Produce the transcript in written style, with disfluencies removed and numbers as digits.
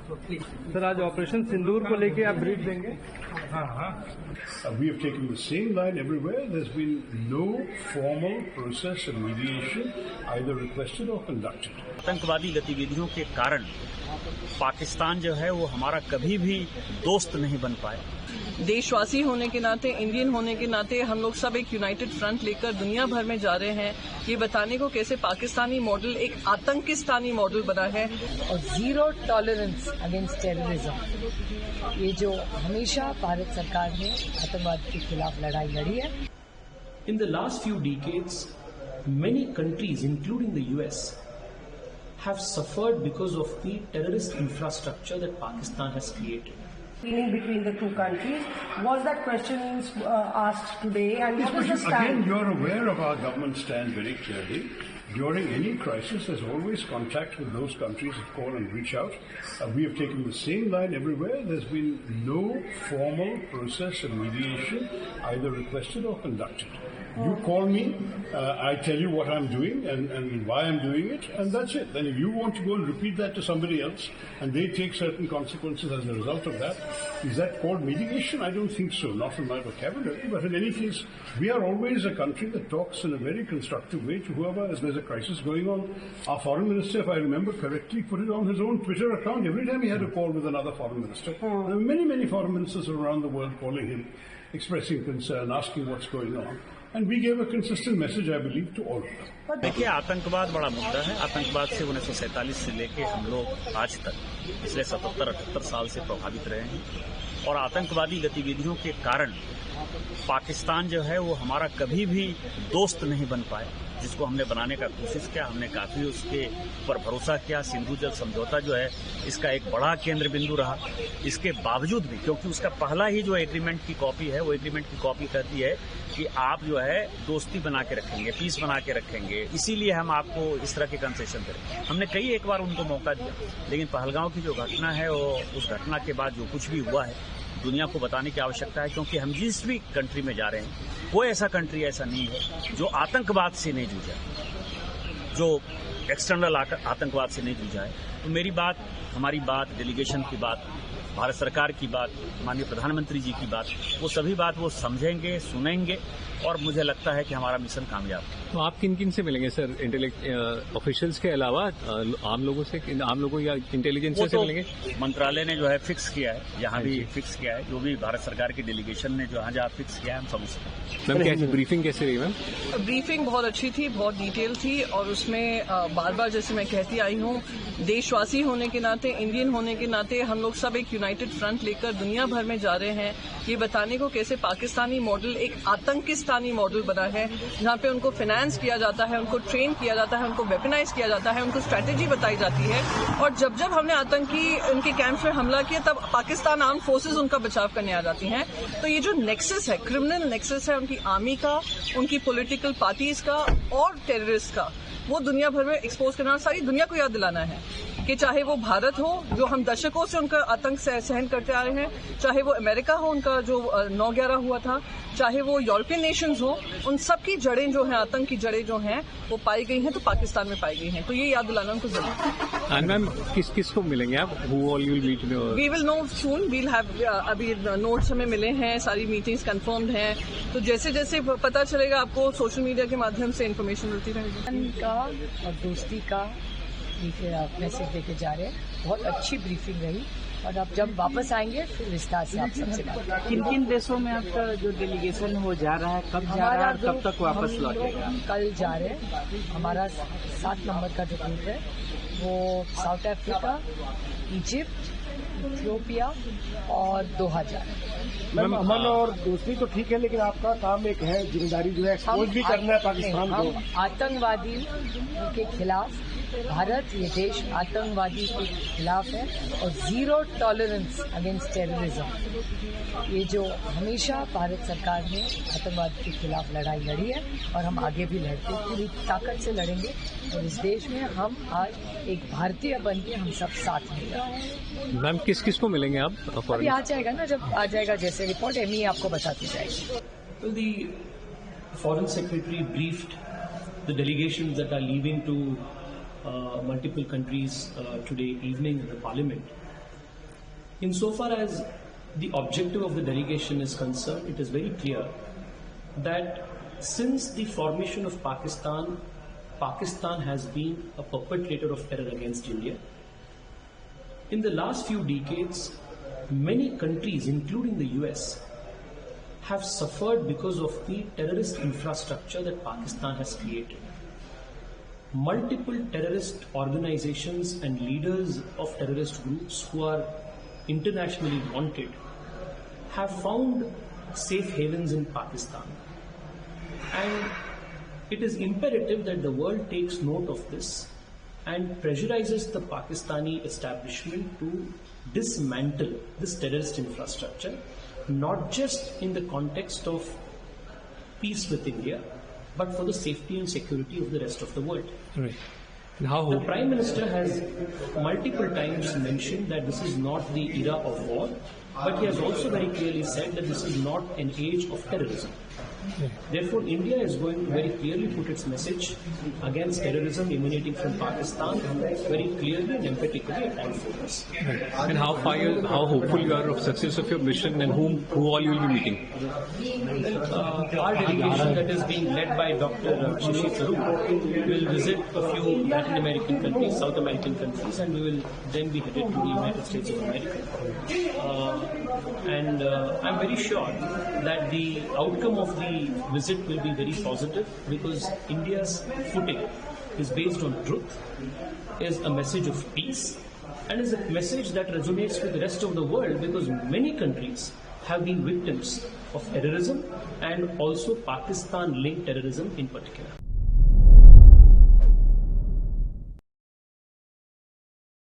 Sir, आज operation सिंदूर को लेके आप ब्रीफ देंगे? We have taken the same line everywhere. There's been no formal process of mediation either requested or conducted. आतंकवादी गतिविधियों के कारण पाकिस्तान जो है वो हमारा कभी भी दोस्त नहीं बन पाया। देशवासी होने के नाते, इंडियन होने के नाते हम लोग सब एक यूनाइटेड फ्रंट लेकर दुनिया भर में जा रहे हैं, ये बताने को कैसे पाकिस्तानी मॉडल एक आतंकिस्तानी मॉडल बना है। और जीरो टॉलरेंस अगेंस्ट टेररिज्म, ये जो हमेशा भारत सरकार ने आतंकवाद के खिलाफ लड़ाई लड़ी है। In the last few decades, many countries, including the US, have suffered because of the terrorist infrastructure that Pakistan has created. Between the two countries, was that question asked today, and what was the stand? Again, you're aware of our government stand very clearly. During any crisis, there's always contact with those countries that call and reach out. We have taken the same line everywhere. There's been no formal process of mediation either requested or conducted. You call me, I tell you what I'm doing and why I'm doing it, and that's it. Then if you want to go and repeat that to somebody else, and they take certain consequences as a result of that, is that called mediation? I don't think so, not from my vocabulary. But in any case, we are always a country that talks in a very constructive way to whoever, as there's a crisis going on. Our foreign minister, if I remember correctly, put it on his own Twitter account every time he had a call with another foreign minister. There were many foreign ministers around the world calling him, expressing concern, asking what's going on. And we gave a consistent message, I believe, to all of them. देखिए, आतंकवाद बड़ा मुद्दा है। आतंकवाद से 1947 से लेके हम लोग आज तक पिछले 77-78 साल से प्रभावित रहे हैं, और आतंकवादी गतिविधियों के कारण पाकिस्तान जो है वो हमारा कभी भी दोस्त नहीं बन पाया, जिसको हमने बनाने का कोशिश किया। हमने काफी उसके ऊपर भरोसा किया। सिंधु जल समझौता जो है इसका एक बड़ा केंद्र बिंदु रहा। इसके बावजूद भी, क्योंकि उसका पहला ही जो एग्रीमेंट की कॉपी है, वो एग्रीमेंट की कॉपी कहती है कि आप जो है दोस्ती बना के रखेंगे, पीस बना के रखेंगे, इसीलिए हम आपको इस तरह के कंसेशन करेंगे। हमने कई एक बार उनको मौका दिया, लेकिन पहलगांव की जो घटना है, वो उस घटना के बाद जो कुछ भी हुआ है दुनिया को बताने की आवश्यकता है, क्योंकि हम जिस भी कंट्री में जा रहे हैं, कोई ऐसा कंट्री ऐसा नहीं है जो आतंकवाद से नहीं जूझा, जो एक्सटर्नल आतंकवाद से नहीं जूझा है। तो मेरी बात, हमारी बात, डेलीगेशन की बात, भारत सरकार की बात, माननीय प्रधानमंत्री जी की बात, वो सभी बात वो समझेंगे, सुनेंगे, और मुझे लगता है कि हमारा मिशन कामयाब है। तो आप किन से मिलेंगे सर? ऑफिशियल्स के अलावा आम लोगों से, आम लोगों या इंटेलिजेंस से मिलेंगे? मंत्रालय ने जो है फिक्स किया है, यहाँ भी फिक्स किया है, जो भी भारत सरकार की डेलीगेशन ने जहाँ फिक्स किया है, हम समझते हैं। मैम, ब्रीफिंग कैसे रही मैम? ब्रीफिंग बहुत अच्छी थी, बहुत डिटेल थी, और उसमें बार बार जैसे मैं कहती आई हूँ, देशवासी होने के नाते, इंडियन होने के नाते हम लोग सब एक यूनाइटेड फ्रंट लेकर दुनिया भर में जा रहे हैं, ये बताने को कैसे पाकिस्तानी मॉडल एक आतंकिस्तानी मॉडल बना है, जहाँ पे उनको फाइनेंस किया जाता है, उनको ट्रेन किया जाता है, उनको वेपनाइज किया जाता है, उनको स्ट्रेटेजी बताई जाती है। और जब जब हमने आतंकी उनके कैंप्स में हमला किया, तब पाकिस्तान आर्म फोर्सेज उनका बचाव करने आ जाती हैं। तो ये जो नेक्सस है, क्रिमिनल नेक्सस है उनकी आर्मी का, उनकी पॉलिटिकल पार्टीज का और टेररिस्ट का, वो दुनिया भर में एक्सपोज करना, सारी दुनिया को याद दिलाना है कि चाहे वो भारत हो, जो हम दशकों से उनका आतंक सहन करते आ रहे हैं, चाहे वो अमेरिका हो, उनका जो 9/11 हुआ था, चाहे वो यूरोपियन नेशंस हो, उन सब की जड़ें जो हैं, आतंक की जड़ें जो हैं, वो पाई गई हैं तो पाकिस्तान में पाई गई हैं। तो ये याद दिलाना उनको जरूरी है। एंड मैम, किस को मिलेंगे आप? Who all you will meet? We will know soon. We'll have अभी नोट्स हमें मिले हैं, सारी मीटिंग्स कंफर्म्ड हैं, तो जैसे जैसे पता चलेगा आपको सोशल मीडिया के माध्यम से इन्फॉर्मेशन मिलती रहेगी। का और दोस्ती का मैसेज देके जा रहे हैं। बहुत अच्छी ब्रीफिंग रही, और अब जब वापस आएंगे फिर विस्तार से आप सबसे बात। किन देशों में आपका जो डेलीगेशन हो जा रहा है, कब जा रहा है और कब तक वापस लौटेगा? कल जा रहे हैं। हमारा 7 नंबर का जो ग्रुप है वो साउथ अफ्रीका, इजिप्ट, इथियोपिया और दोहा जा रहे हैं। मैम, अमन और दोस्ती तो ठीक है, लेकिन आपका काम एक है, जिम्मेदारी जो है एक्सपोज भी करना है पाकिस्तान को। हम आतंकवादी के खिलाफ, भारत ये देश आतंकवादी के खिलाफ है, और जीरो टॉलरेंस अगेंस्ट टेररिज्म, ये जो हमेशा भारत सरकार ने आतंकवाद के खिलाफ लड़ाई लड़ी है, और हम आगे भी लड़ते पूरी ताकत से लड़ेंगे। और इस देश में हम आज एक भारतीय बन के हम सब साथ मिलेंगे। मैम, किस को मिलेंगे आप? अभी आ जाएगा ना, जब आ जाएगा जैसे रिपोर्ट एमई आपको बताती जाएगी। Well, the Foreign Secretary briefed the delegations that are leaving to multiple countries today evening in the Parliament. Insofar as the objective of the delegation is concerned, it is very clear that since the formation of Pakistan, Pakistan has been a perpetrator of terror against India. In the last few decades, many countries, including the US, have suffered because of the terrorist infrastructure that Pakistan has created. Multiple terrorist organizations and leaders of terrorist groups who are internationally wanted have found safe havens in Pakistan. And it is imperative that the world takes note of this and pressurizes the Pakistani establishment to dismantle this terrorist infrastructure, not just in the context of peace with India, but for the safety and security of the rest of the world. Right. And how The Prime Minister has multiple times mentioned that this is not the era of war, but he has also very clearly said that this is not an age of terrorism. Therefore, India is going to very clearly put its message against terrorism emanating from Pakistan very clearly and emphatically at all forums. Right. And how hopeful you are of success of your mission, and who all you will be meeting? Our delegation that is being led by Dr. Shashi Tharoor will visit a few Latin American countries, South American countries, and we will then be headed to the United States of America. I'm very sure that the outcome of the visit will be very positive, because India's footing is based on truth, is a message of peace, and is a message that resonates with the rest of the world, because many countries have been victims of terrorism, and also Pakistan-linked terrorism in particular.